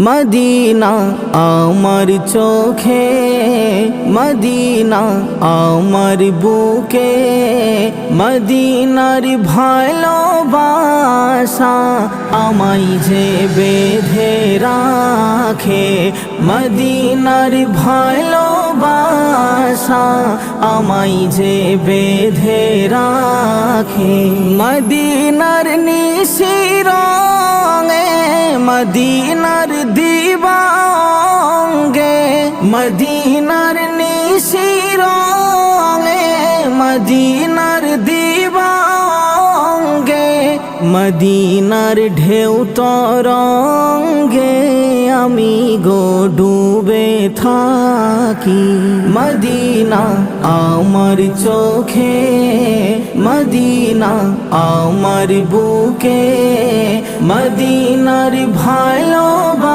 Medina আমার চোখে, Medina আমার বুকে, মদিনার ভালোবাসা আমায় যে বেঁধে রাখে। মদিনার ভালোবাসা আমায় যে বেঁধে রাখে। মদিনার নিশিরঙে, মদিনার দিবাঙ্গে, মদিনার নিশিরঙে, মদিনার দিবাঙ্গে, মদিনার ঢেউ তরঙ্গে আমি গো ডুবে থাকি। মদিনা আমার চোখে, মদিনা আমার বুকে, মদিনার ভালোবাসা